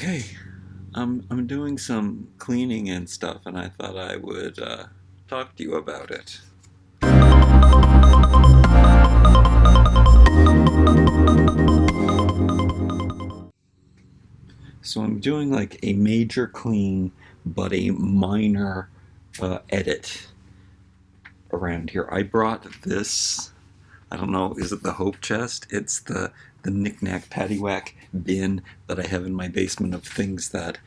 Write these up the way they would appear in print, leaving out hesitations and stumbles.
Okay, I'm doing some cleaning and stuff, and I thought I would talk to you about it. So I'm doing like a major clean, but a minor edit around here. I brought this. I don't know. Is it the Hope Chest? It's the knick-knack paddywhack bin that I have in my basement of things that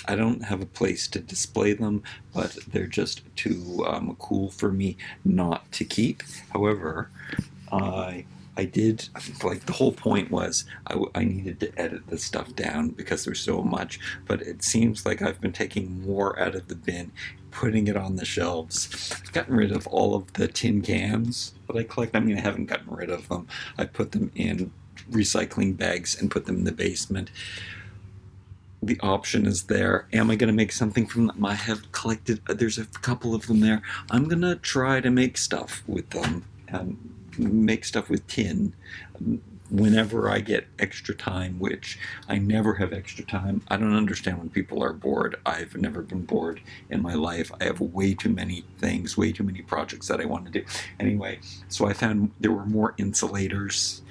I don't have a place to display them, but they're just too cool for me not to keep. However, I I did, like, the whole point was I needed to edit this stuff down because there's so much, but it seems like I've been taking more out of the bin, putting it on the shelves. I've gotten rid of all of the tin cans that I collect. I mean, I haven't gotten rid of them. I put them in recycling bags and put them in the basement. The option is there. Am I going to make something from them? I have collected, there's a couple of them there. I'm going to try to make stuff with them, make stuff with tin whenever I get extra time, which I never have extra time. I don't understand when people are bored. I've never been bored in my life. I have way too many things, way too many projects that I want to do. Anyway, so I found there were more insulators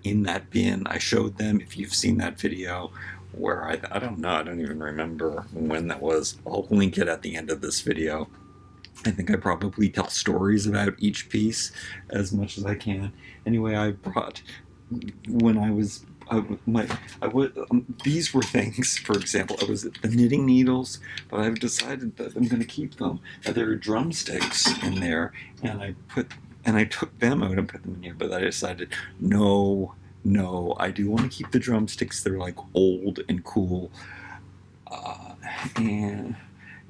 in that bin. I showed them, if you've seen that video, where I don't know, I don't even remember when that was. I'll link it at the end of this video. I think I probably tell stories about each piece as much as I can. Anyway, I brought, when I was these were things, for example, I was the knitting needles, but I've decided that I'm going to keep them. There are drumsticks in there, and I took them out and put them in here, but I decided no, I do want to keep the drumsticks. They're like old and cool, and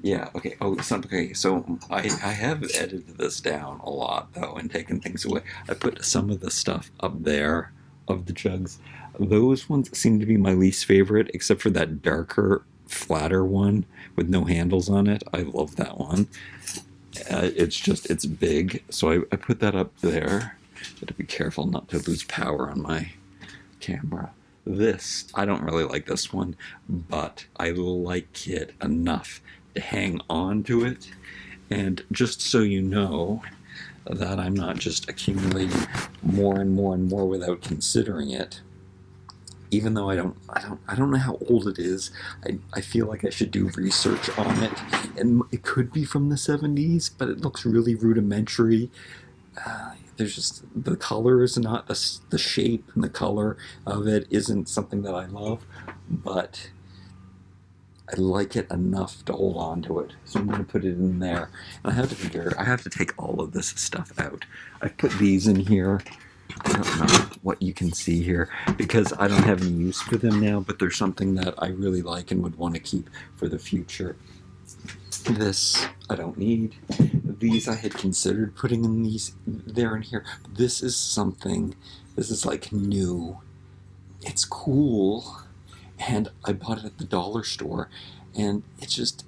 yeah, okay. Oh, okay. So I have edited this down a lot though, and taken things away. I put some of the stuff up there of the jugs. Those ones seem to be my least favorite, except for that darker, flatter one with no handles on it. I love that one. It's big, so I put that up there. Got to be careful not to lose power on my camera. This, I don't really like this one, but I like it enough to hang on to it. And just so you know that I'm not just accumulating more and more and more without considering it, even though I don't know how old it is. I feel like I should do research on it, and it could be from the 70s, but it looks really rudimentary. There's just, the color is not, the shape and the color of it isn't something that I love, but I like it enough to hold on to it. So I'm going to put it in there. And I have to take all of this stuff out. I've put these in here. I don't know what you can see here because I don't have any use for them now, but they're something that I really like and would want to keep for the future. This I don't need. These I had considered putting in these there and here. This is like new. It's cool. And I bought it at the dollar store, and it's just,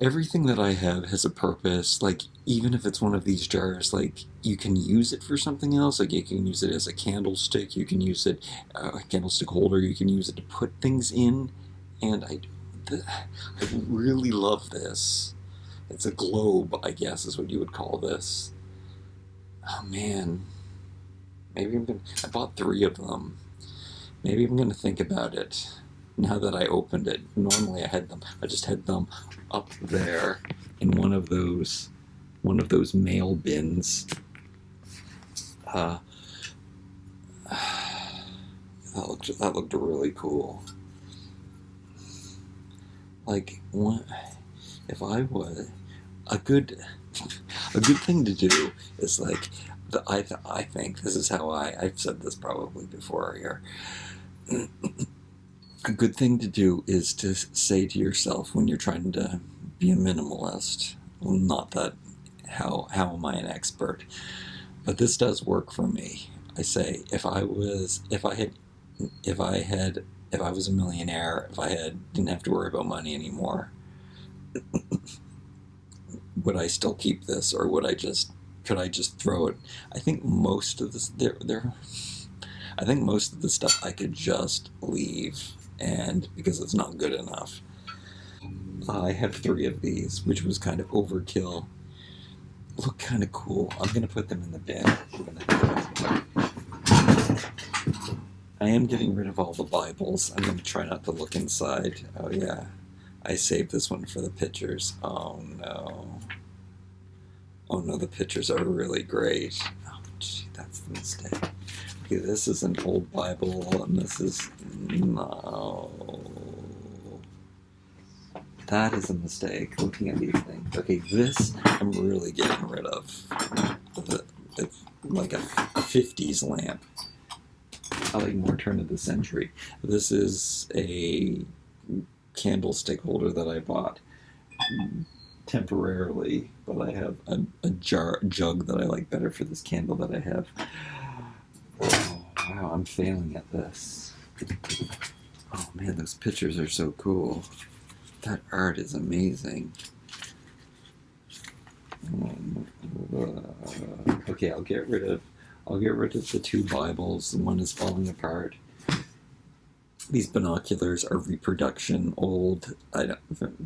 everything that I have has a purpose. Like, even if it's one of these jars, like, you can use it for something else. Like, you can use it as a candlestick, you can use it, a candlestick holder, you can use it to put things in, and I really love this. It's a globe, I guess, is what you would call this. Oh man, I bought 3 of them. Maybe I'm going to think about it now that I opened it. Normally I just had them up there in one of those mail bins. That looked really cool. Like, what if I was a good thing to do is like, I think this is how I've said this probably before here. A good thing to do is to say to yourself when you're trying to be a minimalist, well, not that, how am I an expert, but this does work for me. I say, if I was a millionaire, didn't have to worry about money anymore, would I still keep this, or could I just throw it? I think most of this, I think most of the stuff I could just leave. and because it's not good enough. I have 3 of these, which was kind of overkill. Look kind of cool. I'm going to put them in the bin. I am getting rid of all the Bibles. I'm going to try not to look inside. Oh, yeah. I saved this one for the pictures. Oh, no. Oh, no, the pictures are really great. Oh, gee, that's the mistake. Okay, this is an old Bible, and this is... No. That is a mistake, looking at these things. Okay, this I'm really getting rid of. It's like a 50s lamp. I like more turn of the century. This is a candlestick holder that I bought temporarily, but I have a jug that I like better for this candle that I have. Oh, wow, I'm failing at this. Oh man, those pictures are so cool. That art is amazing. Okay, I'll get rid of the 2 Bibles. One is falling apart. These binoculars are reproduction, old.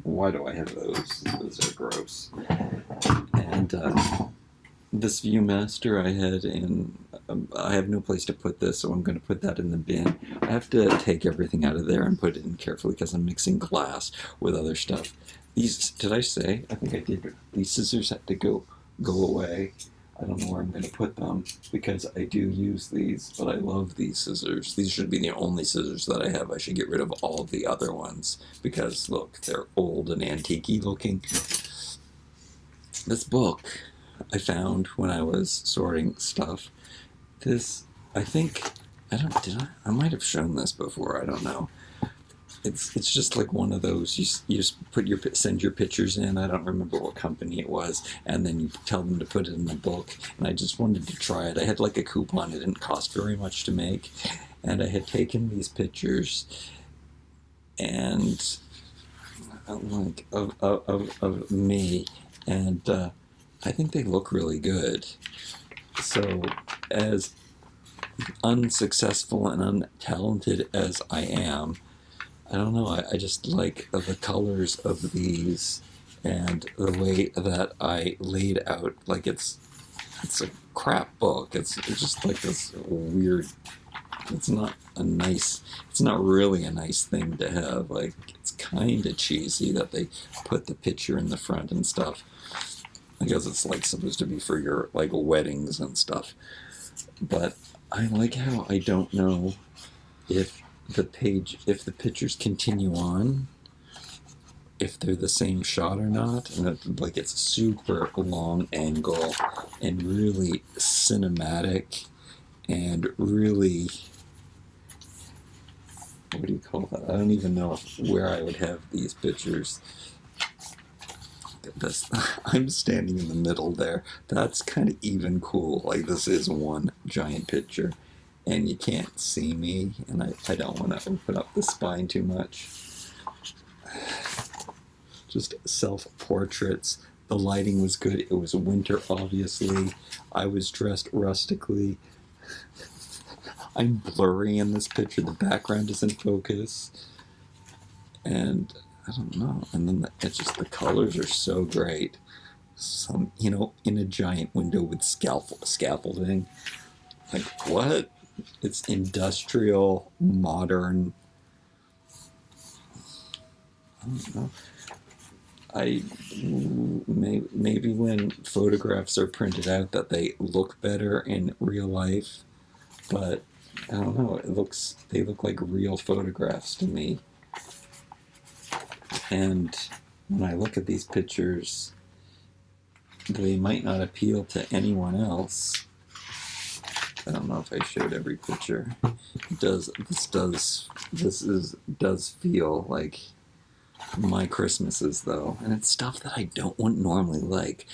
Why do I have those? Those are gross. And this Viewmaster I had in... I have no place to put this, so I'm going to put that in the bin. I have to take everything out of there and put it in carefully because I'm mixing glass with other stuff. These, did I say? I think I did. These scissors had to go away. I don't know where I'm going to put them because I do use these, but I love these scissors. These should be the only scissors that I have. I should get rid of all of the other ones because, look, they're old and antique-y looking. This book I found when I was sorting stuff. This, I think, I might have shown this before, I don't know. It's just like one of those, you just send your pictures in, I don't remember what company it was, and then you tell them to put it in the book, and I just wanted to try it. I had like a coupon, it didn't cost very much to make, and I had taken these pictures, and like, of me, and I think they look really good. So, as unsuccessful and untalented as I am, I don't know, I just like the colors of these and the way that I laid out, like it's a crap book. It's just like this weird, it's not really a nice thing to have. Like, it's kind of cheesy that they put the picture in the front and stuff. I guess it's like supposed to be for your like weddings and stuff. But I like how I don't know if the pictures continue on, if they're the same shot or not, and like it's super long angle and really cinematic and really, what do you call that? I don't even know where I would have these pictures. I'm standing in the middle there. That's kind of even cool. Like, this is one giant picture, and you can't see me, and I don't want to open up the spine too much. Just self-portraits. The lighting was good. It was winter, obviously. I was dressed rustically. I'm blurry in this picture. The background is in focus. And I don't know. And then it's just, the colors are so great. Some, in a giant window with scaffolding. Like, what? It's industrial, modern. I don't know. Maybe when photographs are printed out that they look better in real life, but I don't know. They look like real photographs to me. And when I look at these pictures, they might not appeal to anyone else. I don't know if I showed every picture. This does feel like my Christmases, though, and it's stuff that I don't normally like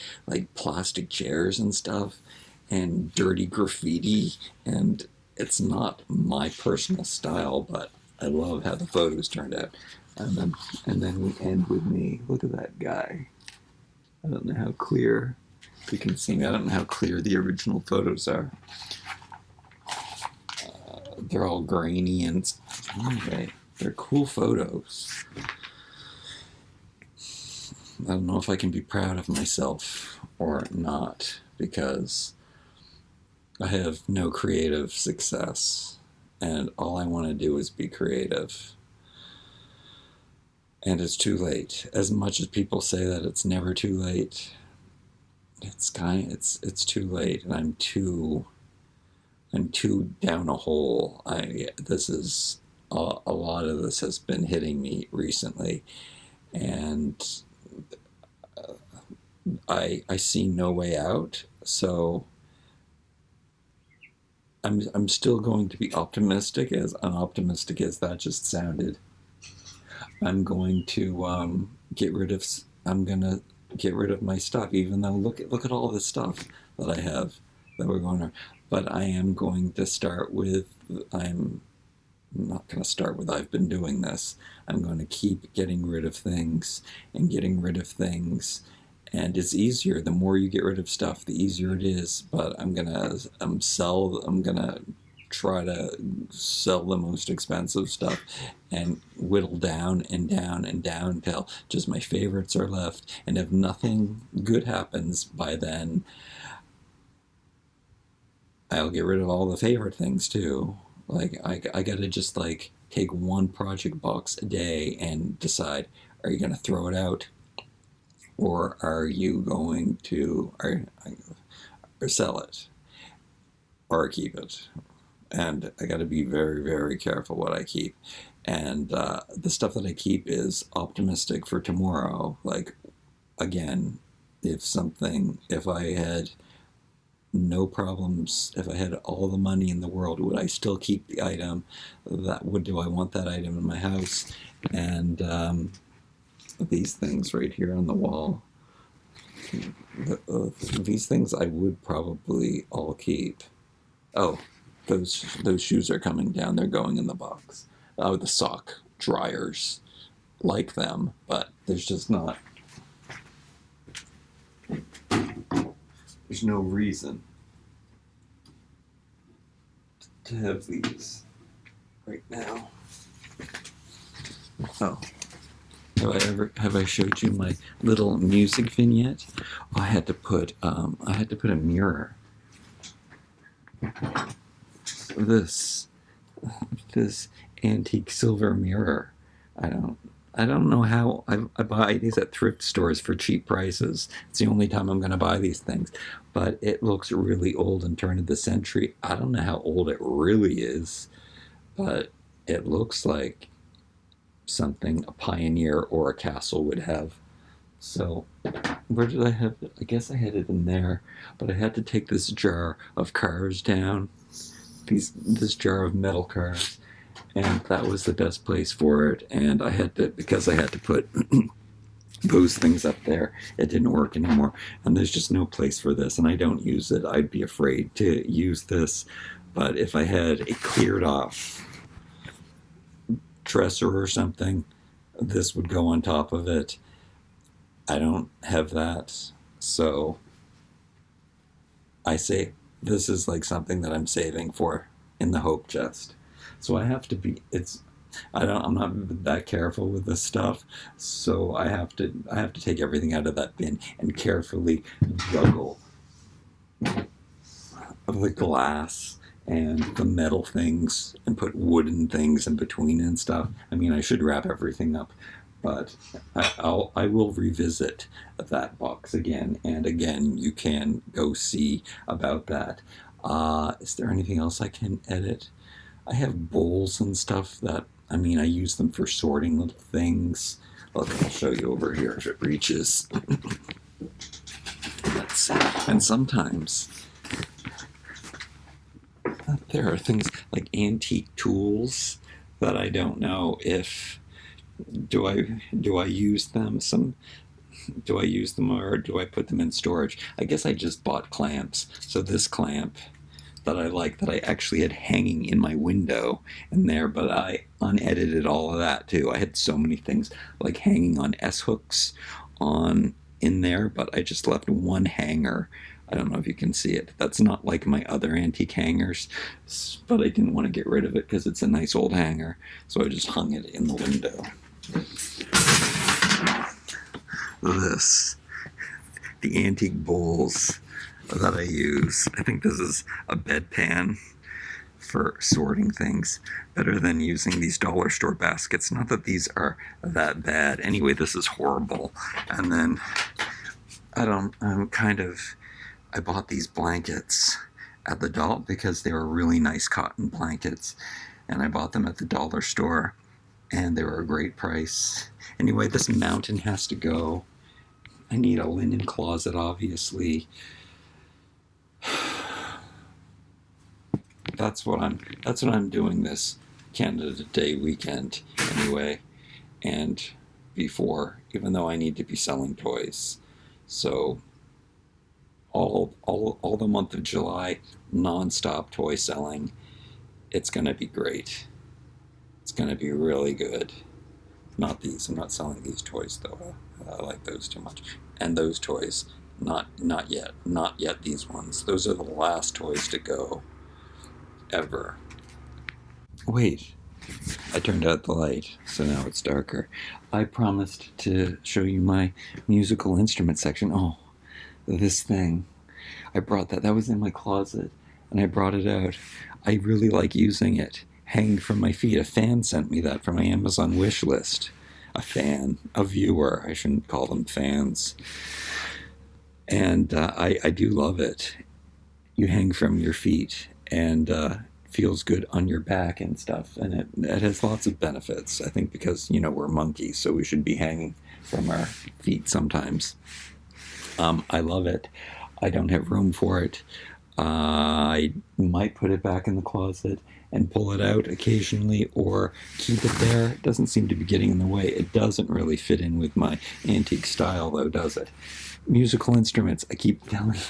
plastic chairs and stuff, and dirty graffiti, and it's not my personal style, but I love how the photos turned out. And then we end with me. Look at that guy. I don't know how clear you can see me. I don't know how clear the original photos are. They're all grainy and anyway. They're cool photos. I don't know if I can be proud of myself or not, because I have no creative success, and all I want to do is be creative. And it's too late. As much as people say that it's never too late, it's too late, and I'm too down a hole. This is a lot of this has been hitting me recently, and I see no way out. So I'm still going to be optimistic, as unoptimistic as that just sounded. I'm going to get rid of my stuff, even though look at all this stuff that I have that we're going to. But I am going to start with, I'm not going to start with I've been doing this. I'm going to keep getting rid of things and getting rid of things. And it's easier. The more you get rid of stuff, the easier it is. But I'm going to try to sell the most expensive stuff and whittle down and down and down until just my favorites are left. And if nothing good happens by then, I'll get rid of all the favorite things too. Like I gotta just like take one project box a day and decide, are you gonna throw it out, or are you going to or sell it, or keep it? And I got to be very, very careful what I keep. And the stuff that I keep is optimistic for tomorrow. Like, again, if I had no problems, if I had all the money in the world, would I still keep the item? Do I want that item in my house? And these things right here on the wall, these things I would probably all keep. Oh, those shoes are coming down. They're going in the box. The sock dryers like them, but there's just not. There's no reason to have these right now. Oh, have I showed you my little music vignette? Oh, I had to put a mirror. This antique silver mirror. I don't know how I buy these at thrift stores for cheap prices. It's the only time I'm going to buy these things. But it looks really old and turn of the century. I don't know how old it really is, but it looks like something a pioneer or a castle would have. So where did I have it? I guess I had it in there, but I had to take this jar of cars down. This jar of metal cars, and that was the best place for it. And because I had to put those things up there, it didn't work anymore, and there's just no place for this, and I don't use it. I'd be afraid to use this, but if I had a cleared off dresser or something, this would go on top of it. I don't have that, so I say this is like something that I'm saving for in the hope chest. So I have to be, I'm not that careful with this stuff, so I have to take everything out of that bin and carefully juggle the glass and the metal things and put wooden things in between and stuff. I mean, I should wrap everything up, but I will revisit that box again and again. You can go see about that. Is there anything else I can edit? I have bowls and stuff that, I use them for sorting little things. Look, I'll show you over here if it reaches. Let's see. And sometimes there are things like antique tools that I don't know if do I use them? Do I use them, or do I put them in storage? I guess I just bought clamps. So this clamp that I like, that I actually had hanging in my window in there, but I unedited all of that too. I had so many things like hanging on S-hooks in there, but I just left one hanger I don't know if you can see it. That's not like my other antique hangers, but I didn't want to get rid of it because it's a nice old hanger, so I just hung it in the window. This, the antique bowls that I use. I think this is a bedpan for sorting things, better than using these dollar store baskets. Not that these are that bad. Anyway, this is horrible. And then I bought these blankets at the dollar because they were really nice cotton blankets, and I bought them at the dollar store, and they were a great price. Anyway, this mountain has to go. I need a linen closet, obviously. That's what I'm doing this Canada Day weekend anyway, and before, even though I need to be selling toys. So all the month of July, non-stop toy selling. It's gonna be great. It's gonna be really good. Not these. I'm not selling these toys though. I like those too much. And those toys, not yet. Not yet these ones. Those are the last toys to go. Ever. Wait. I turned out the light, so now it's darker. I promised to show you my musical instrument section. Oh, this thing. I brought that. That was in my closet, and I brought it out. I really like using it. Hanging from my feet. A fan sent me that from my Amazon wish list. A fan. A viewer. I shouldn't call them fans. And I do love it. You hang from your feet, and feels good on your back and stuff. And it has lots of benefits. I think because, we're monkeys, so we should be hanging from our feet sometimes. I love it. I don't have room for it. I might put it back in the closet and pull it out occasionally or keep it there. It doesn't seem to be getting in the way. It doesn't really fit in with my antique style, though, does it? Musical instruments. I keep telling you,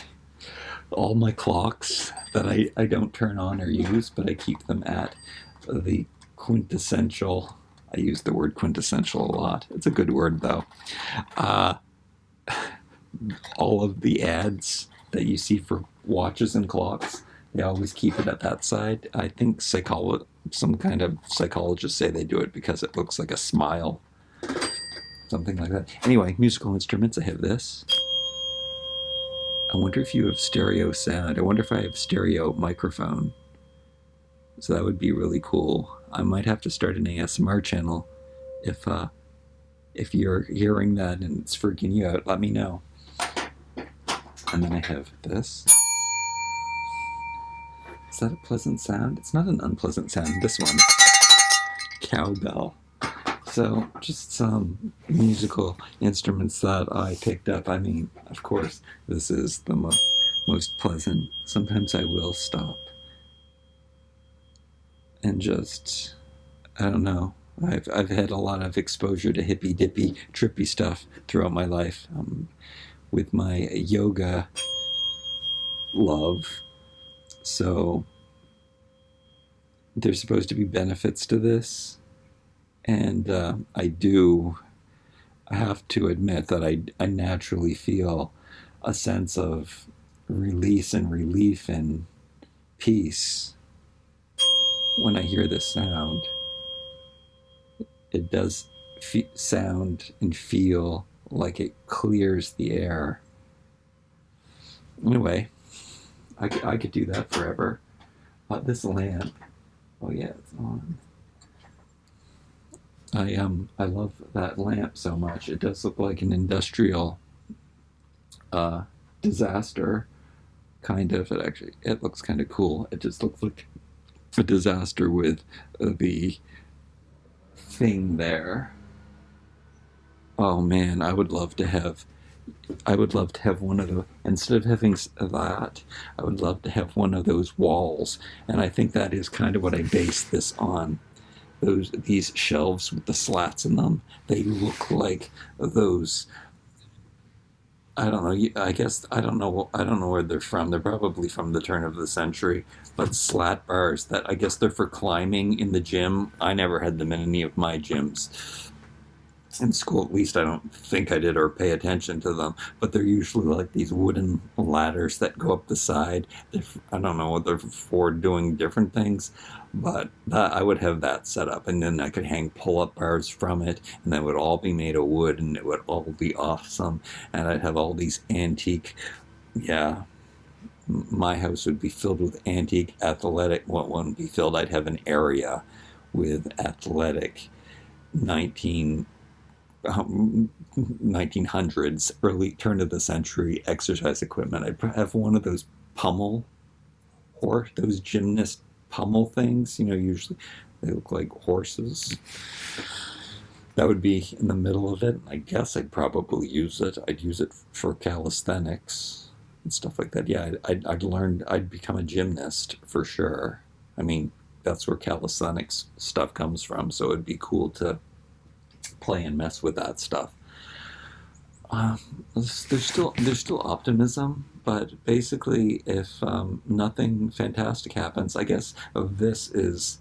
all my clocks that I don't turn on or use, but I keep them at the quintessential. I use the word quintessential a lot. It's a good word, though. All of the ads that you see for watches and clocks, they always keep it at that side. I think some kind of psychologists say they do it because it looks like a smile. Something like that. Anyway, musical instruments, I have this. I wonder if you have stereo sound. I wonder if I have stereo microphone. So that would be really cool. I might have to start an ASMR channel. If you're hearing that and it's freaking you out, let me know. And then I have this. Is that a pleasant sound? It's not an unpleasant sound, this one. Cowbell. So, just some musical instruments that I picked up. I mean, of course, this is the most pleasant. Sometimes I will stop and just, I don't know. I've had a lot of exposure to hippy dippy, trippy stuff throughout my life. With my yoga love. So there's supposed to be benefits to this. And I have to admit that I naturally feel a sense of release and relief and peace when I hear this sound. It does sound and feel like it clears the air. Anyway, I could do that forever. This lamp, oh yeah, it's on. I love that lamp so much. It does look like an industrial disaster, kind of. It looks kind of cool. It just looks like a disaster with the thing there. Oh man, I would love to have one of those. Instead of having that, I would love to have one of those walls. And I think that is kind of what I base this on. These shelves with the slats in them, they look like those. I don't know. I guess I don't know where they're from. They're probably from the turn of the century. But slat bars that I guess they're for climbing in the gym. I never had them in any of my gyms. In school, at least I don't think I did or pay attention to them, but they're usually like these wooden ladders that go up the side. I don't know what they're for, doing different things, but I would have that set up, and then I could hang pull-up bars from it, and that would all be made of wood, and it would all be awesome. And I'd have all these antique, yeah. My house would be filled with antique athletic. What wouldn't be filled? I'd have an area with athletic 19 1900s, early turn of the century exercise equipment. I'd have one of those pummel horse, those gymnast pummel things. Usually they look like horses. That would be in the middle of it. I guess I'd probably use it. I'd use it for calisthenics and stuff like that. Yeah, I'd learned. I'd become a gymnast for sure. I mean, that's where calisthenics stuff comes from. So it'd be cool to play and mess with that stuff. There's still optimism, but basically, if nothing fantastic happens, I guess this is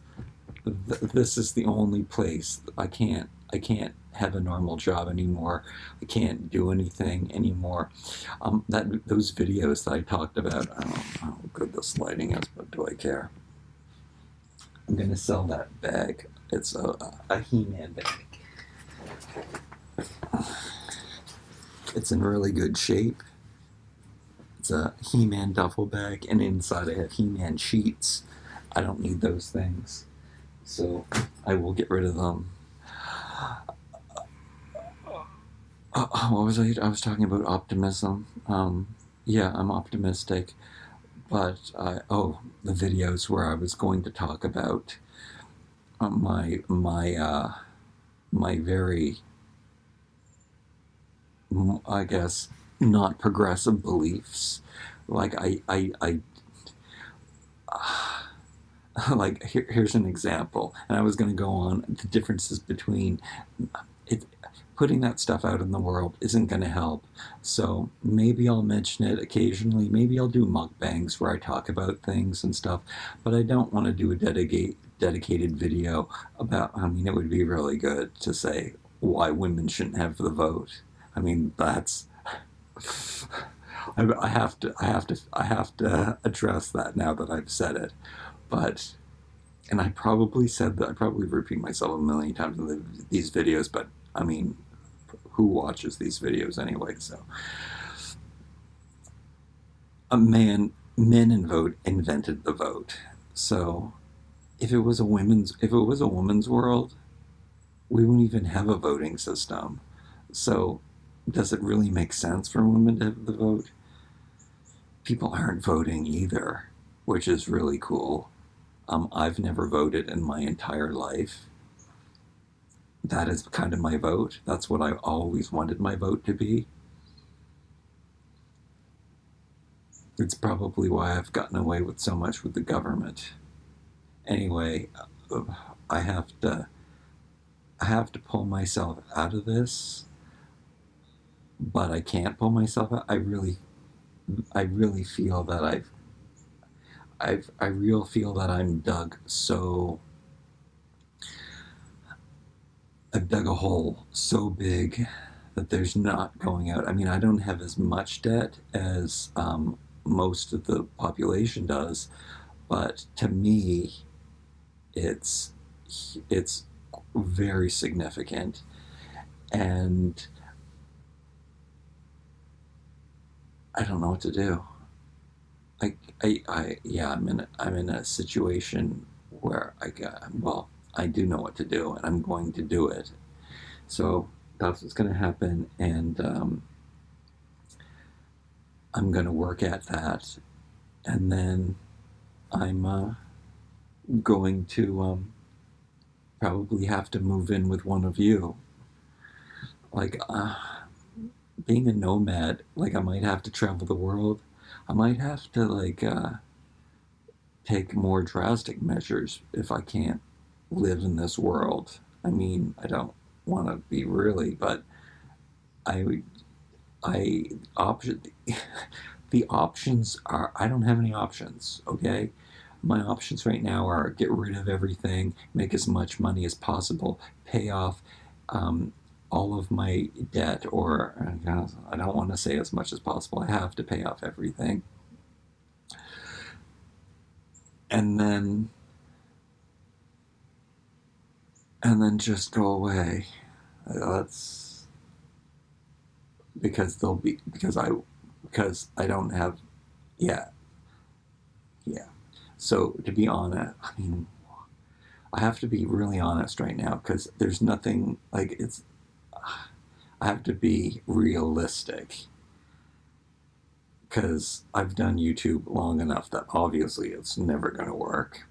the only place I can't have a normal job anymore. I can't do anything anymore. Those videos that I talked about, I don't know how good this lighting is, but do I care? I'm gonna sell that bag. It's a He-Man bag. It's in really good shape. It's a He-Man duffel bag, and inside I have He-Man sheets. I don't need those things, so I will get rid of them. What was I? I was talking about optimism. Yeah, I'm optimistic, but the videos where I was going to talk about my very, I guess, not progressive beliefs. Like like here's an example, and I was going to go on the differences between it. Putting that stuff out in the world isn't going to help. So maybe I'll mention it occasionally. Maybe I'll do mukbangs where I talk about things and stuff. But I don't want to do a dedicated video about. I mean, it would be really good to say why women shouldn't have the vote. I mean, that's. I have to address that now that I've said it. But, and I probably said that. I probably repeat myself a million times in these videos. But I mean, who watches these videos anyway? So, men invented the vote. So, if it was a woman's world, we wouldn't even have a voting system. So, does it really make sense for women to have the vote? People aren't voting either, which is really cool. I've never voted in my entire life. That is kind of my vote. That's what I always wanted my vote to be. It's probably why I've gotten away with so much with the government. Anyway, I have to pull myself out of this, but I can't pull myself out. I really feel that I feel that I'm dug so. I've dug a hole so big that there's not going out. I mean, I don't have as much debt as most of the population does, but to me, it's very significant, and I don't know what to do. I'm in a situation where I do know what to do, and I'm going to do it. So that's what's going to happen, and I'm going to work at that, and then I'm going to probably have to move in with one of you. Like, being a nomad, like I might have to travel the world. I might have to take more drastic measures if I can't live in this world. I mean, I don't want to be really, but the options are, I don't have any options, okay? My options right now are get rid of everything, make as much money as possible, pay off all of my debt, or I don't want to say as much as possible. I have to pay off everything. And then just go away. That's because I don't have, yeah. So to be honest, I mean, I have to be really honest right now because there's nothing like it's. I have to be realistic because I've done YouTube long enough that obviously it's never going to work.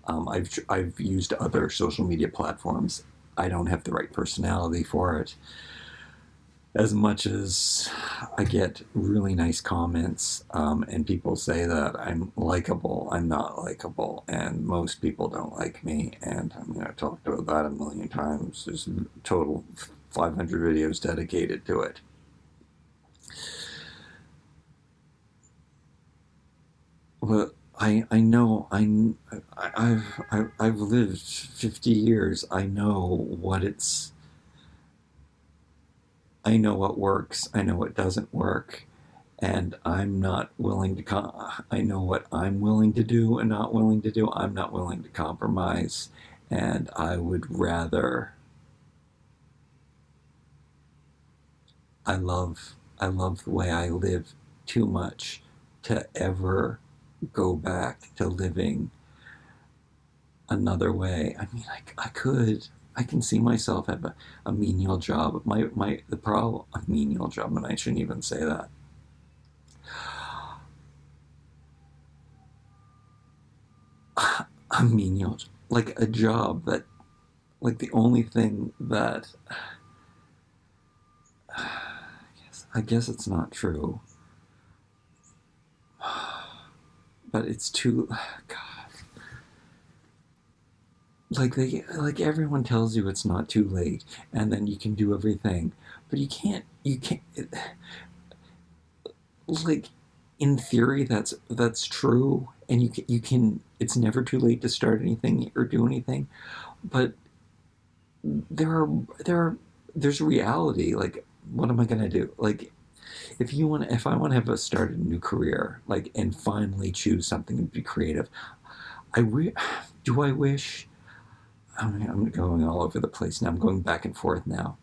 I've used other social media platforms. I don't have the right personality for it. As much as I get really nice comments and people say that I'm likable, I'm not likable, and most people don't like me. And I mean, I've talked about that a million times. There's a total 500 videos dedicated to it. But I know I've lived 50 years. I know I know what works. I know what doesn't work, and I'm not willing to. I know what I'm willing to do and not willing to do. I'm not willing to compromise, and I would rather. I love the way I live too much to ever go back to living another way. I mean, I could. I can see myself have a menial job. The problem, a menial job, and I shouldn't even say that. A menial, like a job that, like the only thing that, I guess it's not true, but it's too, God. Like everyone tells you it's not too late, and then you can do everything, but you can't. Like in theory, that's true, and you can. It's never too late to start anything or do anything, but there are there are there's reality. Like, what am I gonna do? Like, if I want to have start a new career, like, and finally choose something and be creative, do I wish. I mean, I'm going all over the place now. I'm going back and forth now,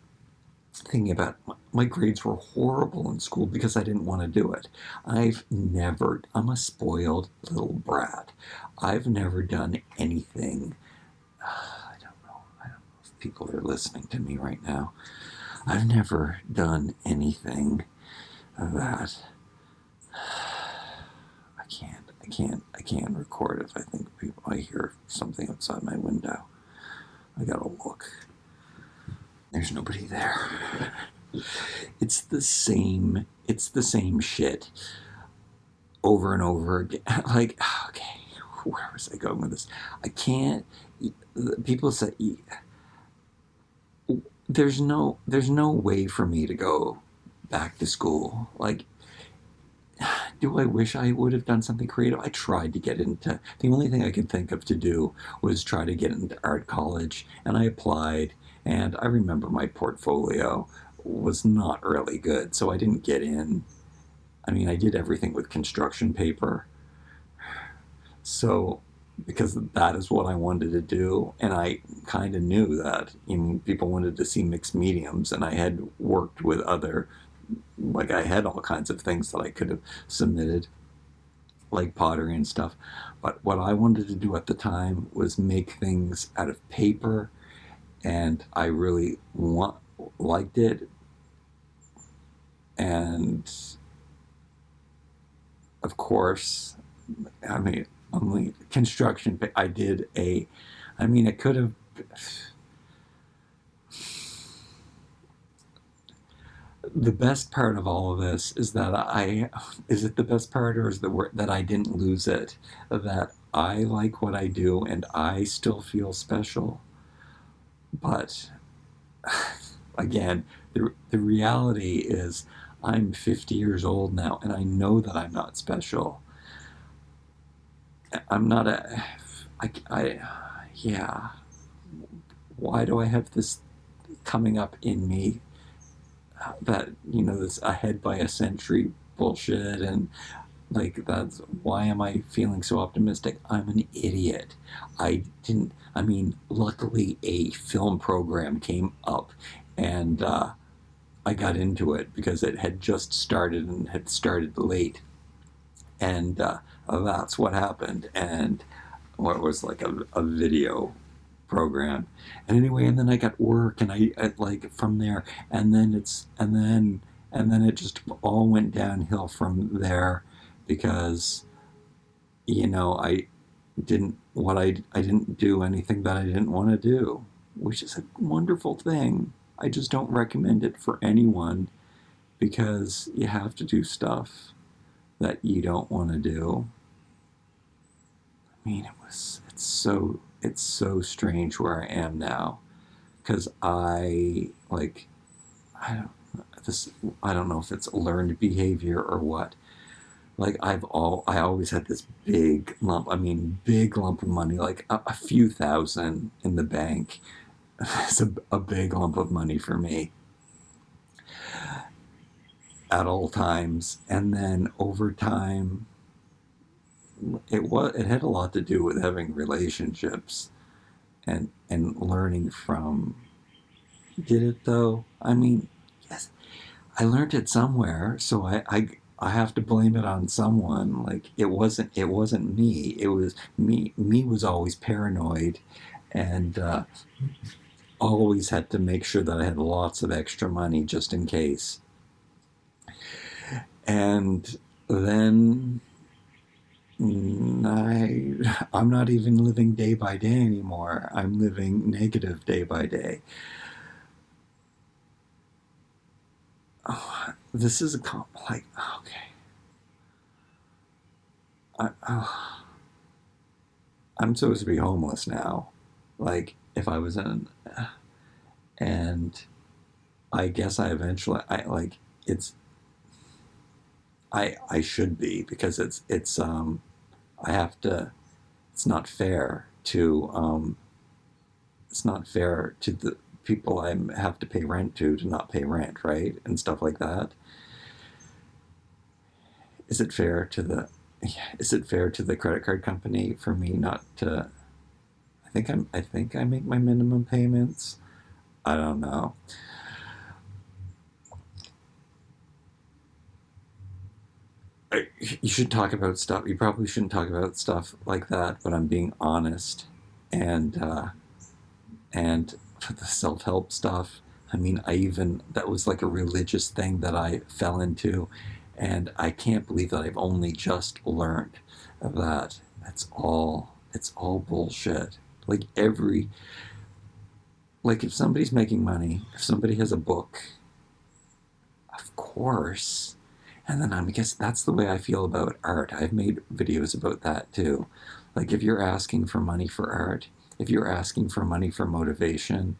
thinking about my grades were horrible in school because I didn't want to do it. I'm a spoiled little brat. I've never done anything. I don't know. I don't know if people are listening to me right now. I've never done anything that I can't record if I think I hear something outside my window. I gotta look. There's nobody there. It's the same shit over and over again. Like, okay, where was I going with this? I can't. People say there's no way for me to go back to school. Like, do I wish I would have done something creative? I tried to get into. The only thing I could think of to do was try to get into art college, and I applied. And I remember my portfolio was not really good, so I didn't get in. I mean, I did everything with construction paper. So, because that is what I wanted to do, and I kind of knew that people wanted to see mixed mediums, and I had worked with other, like I had all kinds of things that I could have submitted, like pottery and stuff. But what I wanted to do at the time was make things out of paper, and I really liked it. And of course, I mean, only construction. It could have. The best part of all of this is that is it the best part, or is that I didn't lose it? That I like what I do and I still feel special. But again, the reality is I'm 50 years old now, and I know that I'm not special. I'm not yeah. Why do I have this coming up in me that, this ahead by a century bullshit, and like, that's why am I feeling so optimistic? I'm an idiot. Luckily a film program came up, and I got into it because it had just started and had started late, and that's what happened. And what was like a video program, and anyway, and then I got work, and I like from there, and then it just all went downhill from there, because I didn't do anything that I didn't want to do, which is a wonderful thing. I just don't recommend it for anyone, because you have to do stuff that you don't want to do. I mean, it's so strange where I am now, because I don't know if it's learned behavior or what. Like, I always had this big lump of money, like a few thousand in the bank. It's a big lump of money for me at all times. And then over time, it had a lot to do with having relationships and learning from. Did it though? I mean, yes, I learned it somewhere, so I have to blame it on someone. Like, it wasn't me. It was me. Me was always paranoid, and always had to make sure that I had lots of extra money just in case. And then I'm not even living day by day anymore. I'm living negative day by day. Oh, this is okay. I'm supposed to be homeless now. Like, if I was in, and I guess I eventually, I should be, because I have to. It's not fair to the people I have to pay rent to not pay rent, right, and stuff like that. Is it fair to the credit card company for me not to? I think I make my minimum payments. I don't know. You should talk about stuff. You probably shouldn't talk about stuff like that, but I'm being honest. And for the self-help stuff, I mean, that was like a religious thing that I fell into, and I can't believe that I've only just learned that it's all bullshit. Like, if somebody's making money, if somebody has a book, of course. And then I guess that's the way I feel about art. I've made videos about that too. Like, if you're asking for money for art, if you're asking for money for motivation,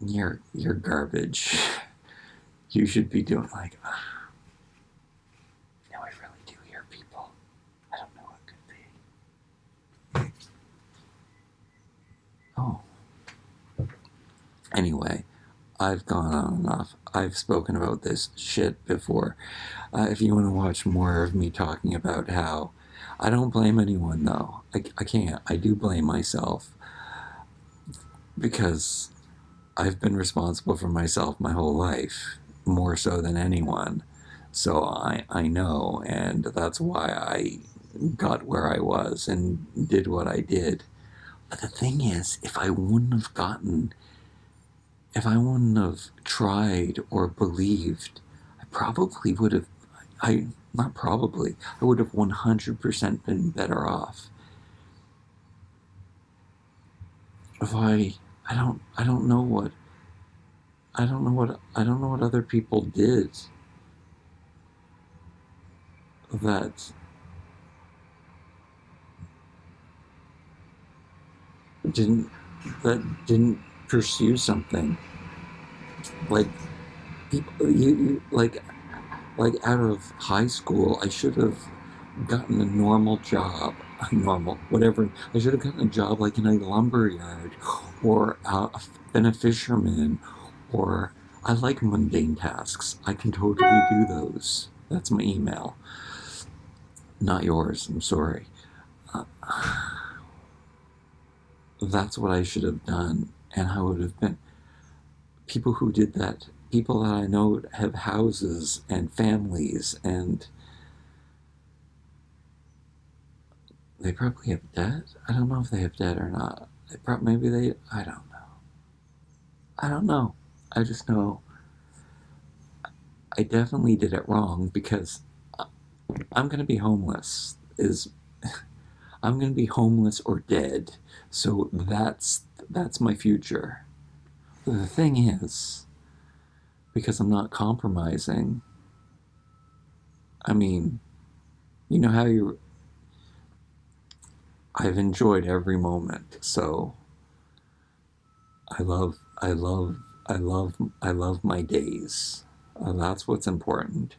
you're garbage. You should be doing like, now I really do hear people. I don't know what could be. Oh. Anyway, I've gone on enough. I've spoken about this shit before. If you want to watch more of me talking about how I don't blame anyone, though. I can't. I do blame myself, because I've been responsible for myself my whole life, more so than anyone. So I know, and that's why I got where I was and did what I did. But the thing is, if I wouldn't have tried or believed, I would have 100% been better off. If I don't know what other people did that didn't pursue something. Like, people, like out of high school, I should have gotten a normal job. normal, whatever. I should have gotten a job like in a lumber yard, or been a fisherman, or I like mundane tasks. I can totally do those. That's my email. Not yours, I'm sorry. Uh, that's what I should have done, and I would have been. People who did that, people that I know have houses and families, and they probably have debt. I don't know if they have debt or not. Maybe they. I don't know. I don't know. I just know I definitely did it wrong because I'm gonna be homeless. I'm gonna be homeless or dead. So that's my future. The thing is, because I'm not compromising. I mean, you know how you. I've enjoyed every moment. So I love my days. That's what's important.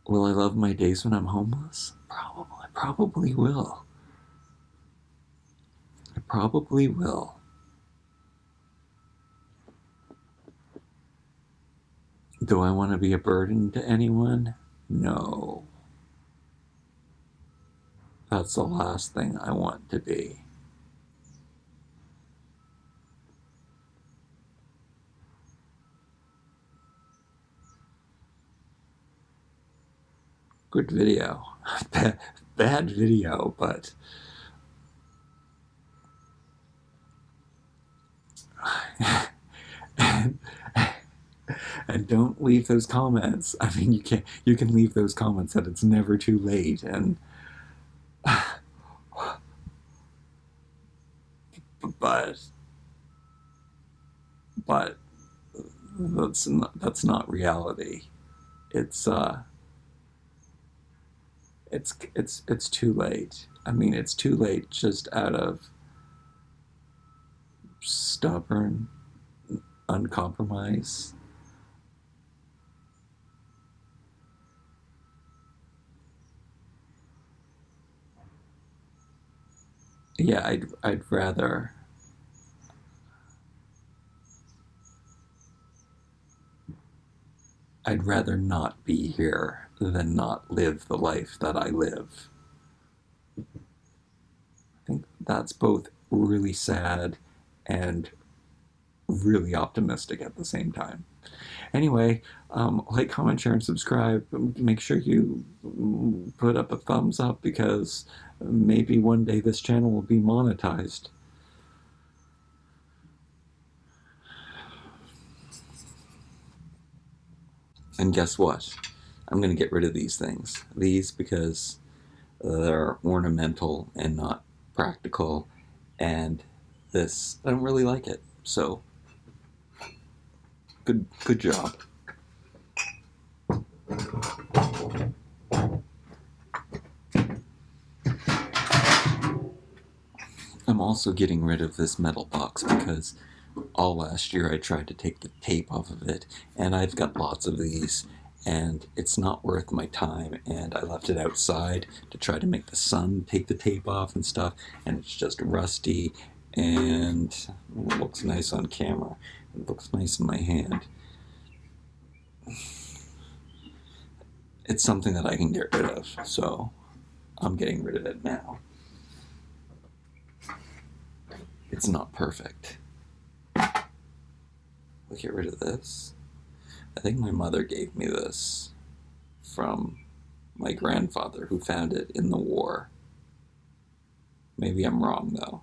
Will I love my days when I'm homeless? Probably. I probably will. I probably will. Do I want to be a burden to anyone? No. That's the last thing I want to be. Good video. Bad video, but and, and don't leave those comments. I mean, you can leave those comments that it's never too late, and but but that's not reality. It's it's too late. I mean, it's too late just out of stubborn uncompromise. Yeah, I'd rather not be here than not live the life that I live. I think that's both really sad and really optimistic at the same time. Anyway, like, comment, share, and subscribe. Make sure you put up a thumbs up because maybe one day this channel will be monetized. And guess what? I'm going to get rid of these things. These because they're ornamental and not practical, and this, I don't really like it. So, good job. I'm also getting rid of this metal box because all last year I tried to take the tape off of it, and I've got lots of these, and it's not worth my time, and I left it outside to try to make the sun take the tape off and stuff, and it's just rusty, and it looks nice on camera. It looks nice in my hand. It's something that I can get rid of, so I'm getting rid of it now. It's not perfect. I'll get rid of this. I think my mother gave me this from my grandfather who found it in the war. Maybe I'm wrong though.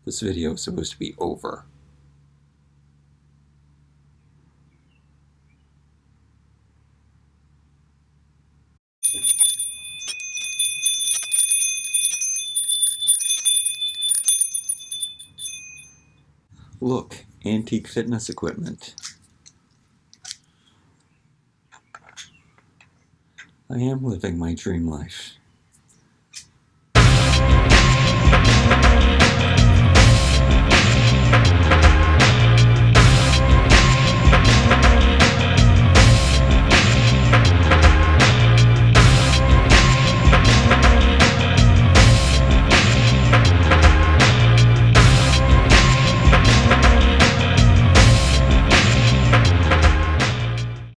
This video is supposed to be over. Look, antique fitness equipment. I am living my dream life.